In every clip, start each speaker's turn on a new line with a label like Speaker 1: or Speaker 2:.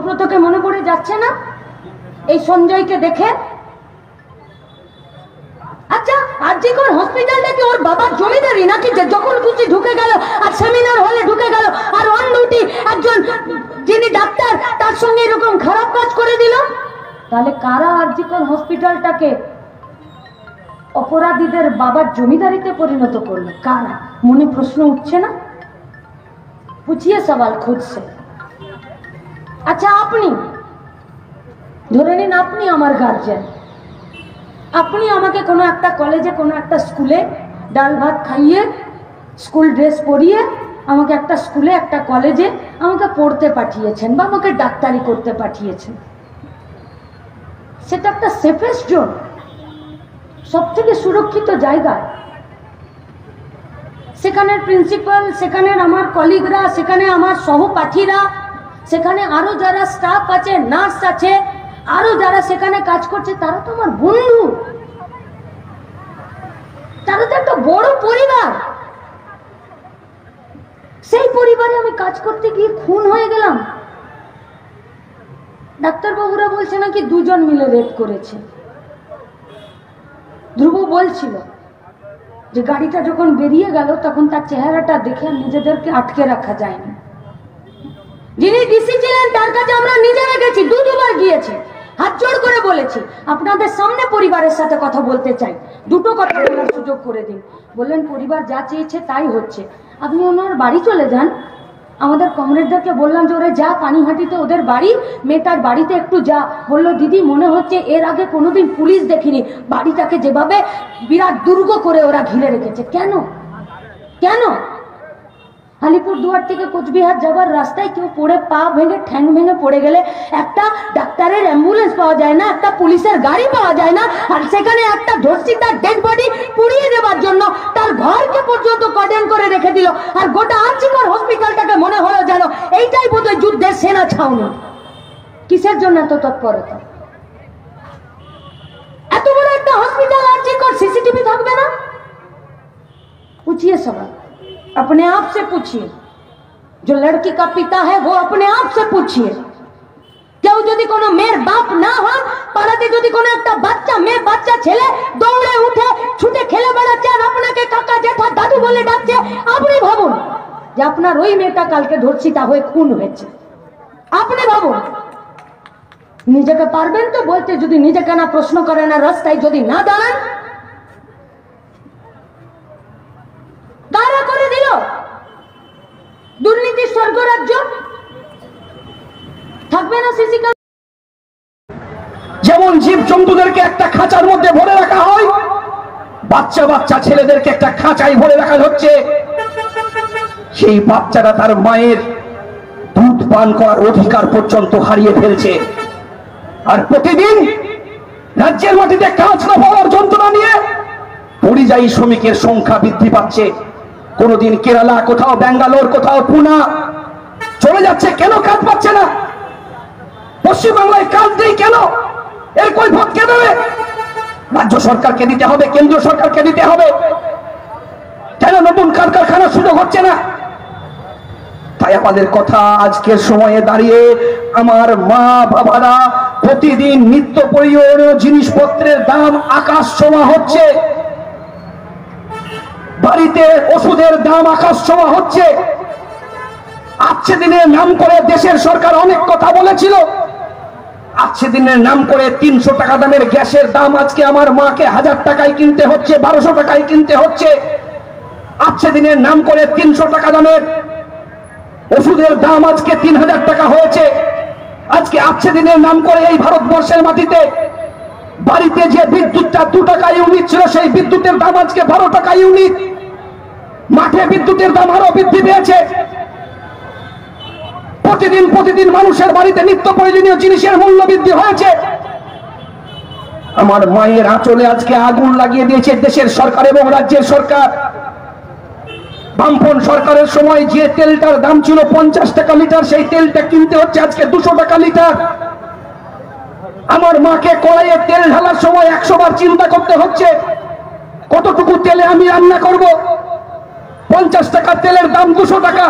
Speaker 1: অনুব্রতকে মনে পড়ে যাচ্ছে না এই সঞ্জয়কে দেখে? আচ্ছা, আরজিকর হসপিটালটা কি ওর বাবার জমিদারি নাকি যে যখন খুশি ঢুকে গেল আর সেমিনার হলে ঢুকে গেল আর অন ডিউটি একজন যিনি ডাক্তার তার সঙ্গে এরকম খারাপ কাজ করে দিল? তাহলে কারা আরজিকর হসপিটালটাকে অপরাধীদের বাবার জমিদারিতে পরিণত করলো? কারা? মনে প্রশ্ন উঠছে না? পুছিয়ে সওয়াল খুদ সে। আচ্ছা, আপনি ধরে নিন আপনি আমার গার্জেন, আপনি আমাকে কোনো একটা কলেজে কোনো একটা স্কুলে ডাল ভাত খাইয়ে স্কুল ড্রেস পরিয়ে আমাকে একটা স্কুলে একটা কলেজে আমাকে পড়তে পাঠিয়েছেন বা আমাকে ডাক্তারি করতে পাঠিয়েছেন। সেটা একটা সেফেস্ট জোন, সব থেকে সুরক্ষিত জায়গা। সেখানের প্রিন্সিপাল, সেখানের আমার কলিগরা, সেখানে আমার সহপাঠীরা, সেখানে আরো যারা স্টাফ আছে, নার্স আছে, আরো যারা সেখানে কাজ করছে, তারা তো আমার বন্ধু, তারা তো একটা বড় পরিবার। সেই পরিবারে আমি কাজ করতে গিয়ে খুন হয়ে গেলাম। ডাক্তারবাবুরা বলছে নাকি 2 জন মিলে রেপ করেছে। ধ্রুব বলছিল যে গাড়িটা যখন বেরিয়ে গেল তখন তার চেহারাটা দেখে নিজেদেরকে আটকে রাখা যায়নি। যিনি ডিসি ছিলেন তার কাছে আমরা নিজেরা গেছি, 2 গিয়েছি, হাত জোড় করে বলেছি আপনাদের সামনে পরিবারের সাথে কথা বলতে চাই, 2টো কথা বলার সুযোগ করে দিন। বললেন পরিবার যা চেয়েছে তাই হচ্ছে, আপনি ওনার বাড়ি চলে যান। আমাদের কমরেডদেরকে বললাম যে ওরা যা পানিহাটিতে ওদের বাড়ি, মেয়েটার বাড়িতে একটু যা। বললো দিদি মনে হচ্ছে এর আগে কোনোদিন পুলিশ দেখিনি, বাড়িটাকে যেভাবে বিরাট দুর্গ করে ওরা ঘিরে রেখেছে। কেন কেন? আলিপুরদুয়ার থেকে কোচবিহার যাবার রাস্তায় কেউ পড়ে পা ভেঙে ঠ্যাং ভেঙে পড়ে গেলে একটা ডাক্তারের অ্যাম্বুলেন্স পাওয়া যায় না, একটা পুলিশের গাড়ি পাওয়া যায় না, আর সেখানে একটা ধর্ষিতার ডেড বডি পুড়িয়ে দেওয়ার জন্য তার ঘরকে পর্যন্ত কর্ডন করে রেখে দিল। আর গোটা আরজিকর হসপিটালটাকে মনে হলো যেন এইটাই বোধহয় যুদ্ধের সেনা ছাউনি। কিসের জন্য এত তৎপরতা? এত বড় একটা হসপিটাল আরজিকর, सीसीटीवी থাকবে না? पूछिए सवाल, अपने आप से पूछिए। जो लड़की का पिता है वो अपने आप से पूछिए। কেউ যদি কোনো মেয়ের বাপ না হন, পাড়াতে যদি কোনো একটা বাচ্চা মেয়ে বাচ্চা ছেলে দৌড়ে উঠে ছুটে খেলে বেড়াচ্ছে আর আপনাকে কাকা জেঠা দাদু বলে ডাকছে, আপনি ভাবুন যে আপনার ওই মেয়েটা কালকে ধর্ষিতা হয়ে খুন হয়েছে। আপনি ভাবুন, নিজেকে পারবেন তো বলতে? যদি নিজেকে না প্রশ্ন করেন আর রাস্তায় যদি না দাঁড়ান? কারা করে দিল দুর্নীতির স্বর্গরাজ্য? থাকবে না সিসি ক্যামেরা?
Speaker 2: যেমন জীব জন্তুদেরকে একটা খাঁচার মধ্যে ভরে রাখা হয়, বাচ্চা বাচ্চা ছেলেদেরকে একটা খাঁচায় ভরে রাখা হচ্ছে। সেই বাচ্চারা তার মায়ের দুধ পান করার অধিকার পর্যন্ত হারিয়ে ফেলছে। আর প্রতিদিন রাজ্যের মাটিতে কাজ না পাওয়ার যন্ত্রণা নিয়ে পরিযায়ী শ্রমিকের সংখ্যা বৃদ্ধি পাচ্ছে। কোনদিন কেরালা, কোথাও ব্যাঙ্গালোর, কোথাও পুনা চলে যাচ্ছে। কেন কাজ পাচ্ছে না? পশ্চিমবাংলায় কাজ নেই কেন? এর কৈফিয়ত কে দেবে? রাজ্য সরকারকে দিতে হবে, কেন্দ্রীয় সরকারকে দিতে হবে। কেন নতুন কারখানার সুযোগ হচ্ছে না? তাই আমাদের কথা, আজকের সময়ে দাঁড়িয়ে আমার মা বাবারা প্রতিদিন নিত্য প্রয়োজনীয় জিনিসপত্রের দাম আকাশ ছোঁয়া হচ্ছে। বাড়িতে ওষুধের দাম আকাশ ছোঁয়া হচ্ছে। আজকে দিনের নাম করে দেশের সরকার অনেক কথা বলেছিল। আজকে দিনের নাম করে 300 টাকা দামের গ্যাসের দাম আজকে আমার মাকে 1000 টাকায় কিনতে হচ্ছে, 1200 টাকায় কিনতে হচ্ছে। আজকে দিনের নাম করে 300 টাকা দামের ওষুধের দাম আজকে 3000 টাকা হয়েছে। আজকে দিনের নাম করে এই ভারতবর্ষের মাটিতে বাড়িতে যে বিদ্যুৎটা 2 টাকা ইউনিট ছিল, সেই বিদ্যুতের দাম আজকে 12 টাকা ইউনিট। মাঠে বিদ্যুতের দাম আরো বৃদ্ধি পেয়েছে। প্রতিদিন মানুষের বাড়িতে নিত্য প্রয়োজনীয় জিনিসের মূল্য বৃদ্ধি হয়েছে। আমার মায়ের আঁচলে আজকে আগুন লাগিয়ে দিয়েছে দেশের সরকার এবং রাজ্যের সরকার। বামপন সরকারের সময় যে তেলটার দাম ছিল 50 টাকা লিটার, সেই তেলটা কিনতে হচ্ছে আজকে 200 টাকা লিটার। আমার মাকে কড়াইয়ে তেল ঢালার সময় 100 বার চিন্তা করতে হচ্ছে কতটুকু তেলে আমি রান্না করব। 50 টাকা তেলের দাম 200 টাকা,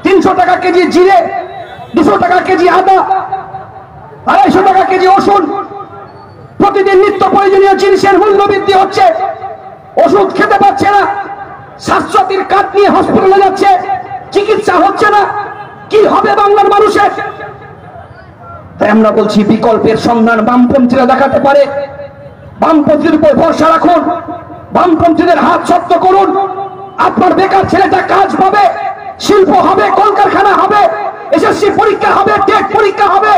Speaker 2: 300 টাকা কেজি জিরে, 200 টাকা কেজি আদা, 250 টাকা কেজি ওষুধ, প্রতিদিন নিত্য প্রয়োজনীয় জিনিসের মূল্য বৃদ্ধি হচ্ছে, ওষুধ খেতে পারছে না, স্বাস্থ্যসাথীর কার্ড নিয়ে হসপিটালে যাচ্ছে, চিকিৎসা হচ্ছে না। কি হবে বাংলার মানুষের? তাই আমরা বলছি বিকল্পের সন্ধান বামপন্থীরা দেখাতে পারে। বামপন্থীর উপর ভরসা রাখুন, বামপন্থীদের হাত শক্ত করুন। আপনার বেকার ছেলেটা কাজ পাবে, শিল্প হবে, কলকারখানা হবে, এসএসসি পরীক্ষা হবে, টেট পরীক্ষা হবে।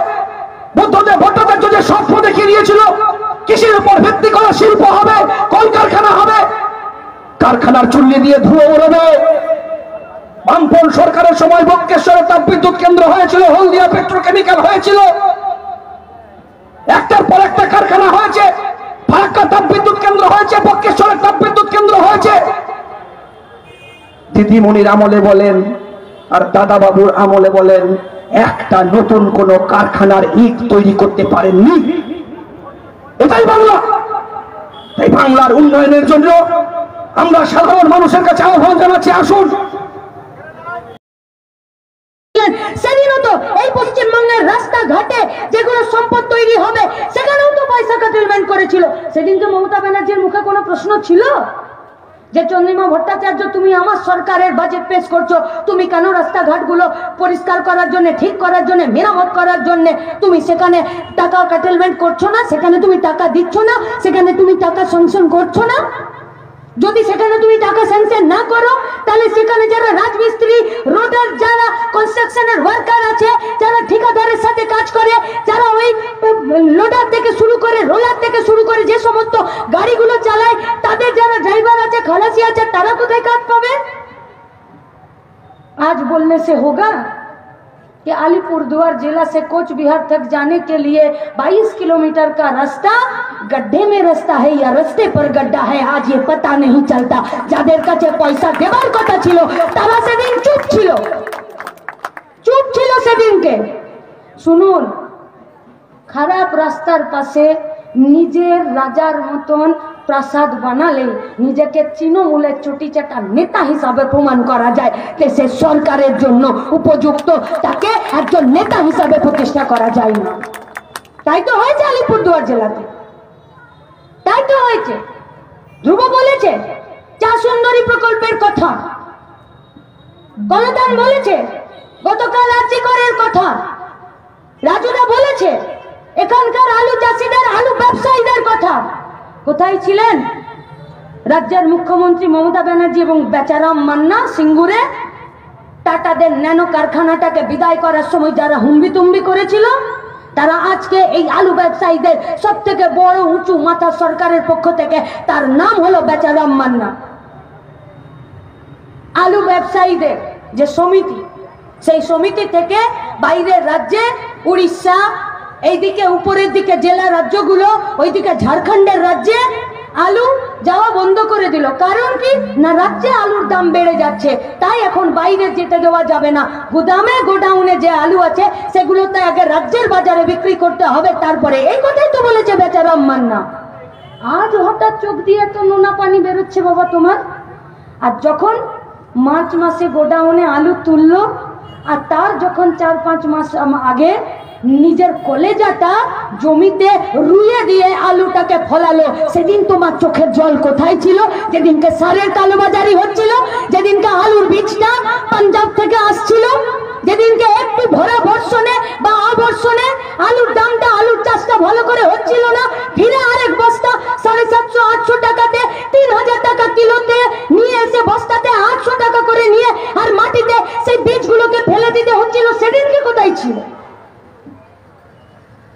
Speaker 2: বুদ্ধদেব ভট্টাচার্য যে স্বপ্ন দেখিয়ে দিয়েছিল কৃষির উপর ভিত্তি করা শিল্প হবে, কলকারখানা হবে, কারখানার চুল্লি দিয়ে ধুয়ো উড়বে। বামপন্থী সরকারের সময় বক্রেশ্বরে তাপবিদ্যুৎ কেন্দ্র হয়েছিল, হলদিয়া পেট্রোকেমিক্যাল হয়েছিল, একটার পর একটা কারখানা হয়েছে। ফারাক্কা তাপবিদ্যুৎ কেন্দ্র হয়েছে, বক্রেশ্বরের তাপবিদ্যুৎ কেন্দ্র হয়েছে। দিদিমণির আমলে বলেন আর দাদা বাবুর আমলে বলেন, একটা নতুন কোন কারখানার ইট তৈরি করতে পারেননি। এটাই বাংলা। তাই বাংলার উন্নয়নের জন্য আমরা সাধারণ মানুষের কাছে আহ্বান জানাচ্ছি, আসুন।
Speaker 1: সেদিনও তো এই পশ্চিমবঙ্গের রাস্তাঘাটে যেগুলো সম্পদ তৈরি হবে সেখানেও তো পয়সা কাটিলমেন্ট করেছিল। সেদিন তো মমতা ব্যানার্জির মুখে কোনো প্রশ্ন ছিল যে চন্দ্রিমা ভট্টাচার্য তুমি আমার সরকারের বাজেট পেশ করছো, তুমি কেন রাস্তাঘাটগুলো পরিষ্কার করার জন্য, ঠিক করার জন্য, মেরামত করার জন্য তুমি সেখানে টাকা কাটিলমেন্ট করছো না, সেখানে তুমি টাকা দিচ্ছ না, সেখানে তুমি টাকা স্যাংশন করছো না? যদি সেখানে তুমি টাকা স্যাংশন না করো তাহলে সেখানে যারা রাজমিস্ত্রি, রোডের যারা কনস্ট্রাকশনের ওয়ার্কার আছে, যারা ঠিকাদারের সাথে কাজ করে, যারা ওই লোডার থেকে শুরু করে, রোলার থেকে শুরু করে যে সমস্ত গাড়িগুলো চালায়, তাদের যারা ড্রাইভার আছে, খালাসি আছে, তারা কোথায় কাজ পাবে? आज बोलने से होगा कि अलीपुरद्वार जिला से कोच बिहार तक जाने के लिए 22 किलोमीटर का रास्ता गड्ढे में रास्ता है या रास्ते पर गड्ढा है, आज ये पता नहीं चलता। যাদের কাছে পয়সা দেবার কথা ছিল তারা সেদিন চুপ ছিল সেদিনকে। শুনুন, খারাপ রাস্তার পাশে নিজের রাজার মতন প্রাসাদ বানালে নিজেকে তৃণমূলের চটিচাটা নেতা হিসাবে প্রমাণ করা যায়, দেশের সরকারের জন্য উপযুক্ত তাকে একজন নেতা হিসাবে প্রতিষ্ঠা করা যায় না। তাই তো হয়েছে আলিপুরদুয়ার জেলাতে, তাই তো হয়েছে। ধ্রুব বলেছে চা সুন্দরী প্রকল্পের কথা, গণদান বলেছে গতকাল আর্জিকরের কথা, রাজুদা বলেছে এখানকার আলু চাষিদের, আলু ব্যবসায়ীদের কথা। কোথায় ছিলেন রাজ্যের মুখ্যমন্ত্রী মমতা ব্যানার্জি এবং বেচারাম মান্না সিঙ্গুরে? টাটাদের ন্যানো কারখানাটাকে বিদায় করার সময় যারা হুম্বিতুম্বি করেছিল, তারা আজকে এই আলু ব্যবসায়ীদের সব থেকে বড় উঁচু মাথা সরকারের পক্ষ থেকে, তার নাম হলো বেচারাম মান্না। আলু ব্যবসায়ীদের যে সমিতি, সেই সমিতি থেকে বাইরের রাজ্যে, উড়িষ্যা, এইদিকে উপরের দিকে জেলা রাজ্যগুলো, ওইদিকে ঝাড়খণ্ডের রাজ্যে আলু যাওয়া বন্ধ করে দিল। কারণ কি না, রাজ্যে আলুর দাম বেড়ে যাচ্ছে, তাই এখন বাইরে যেতে দেওয়া যাবে না। গুদামে, গোডাউনে যে আলু আছে সেগুলোতে আগে রাজ্যের বাজারে বিক্রি করতে হবে, তারপরে। এই কথাই তো বলেছে বেচারাম মান্না। আজ হঠাৎ চোখ দিয়ে তো নোনা পানি বেরোচ্ছে বাবা তোমার। আর যখন মার্চ মাসে গোডাউনে আলু তুললো, আর তার যখন 4-5 মাস আগে নিজের কলেজাটা জমিতে রুইয়ে দিয়ে আলুটাকে ফলালো, সেদিন তোমার চোখের জল কোথায় ছিল? যেদিনকে সারের কালোবাজারি হচ্ছিল, যেদিনকে আলুর বীজটা পাঞ্জাব থেকে আসছিল, যেদিনকে একটু ভরা বর্ষণে বা অবর্ষণে আলুর দামটা, আলুর চাষটা ভালো করে হচ্ছিল না, ফিরে আরেক বস্তা 750-800 টাকাতে, 3000 টাকা কিলোতে নিয়ে এসে বস্তাতে 800 টাকা করে নিয়ে আর মাটিতে সেই বীজগুলোকে ফেলে দিতে হচ্ছিল, সেদিনকে কোথায় ছিল?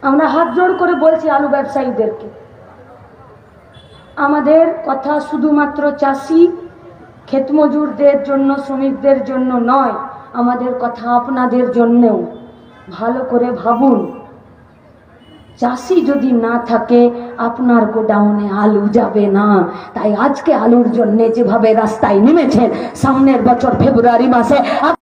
Speaker 1: আমরা হাত জোড় করে বলছি আলু ব্যবসায়ীদেরকে, আমাদের কথা শুধুমাত্র চাষি, ক্ষেতমজুরদের জন্য, শ্রমিকদের জন্য নয়, আমাদের কথা আপনাদের জন্যও। ভালো করে ভাবুন, চাষি যদি না থাকে আপনার গোডাউনে আলু যাবে না। তাই আজকে আলুর জন্য যেভাবে রাস্তায় নেমেছেন, সামনের বছর ফেব্রুয়ারি মাসে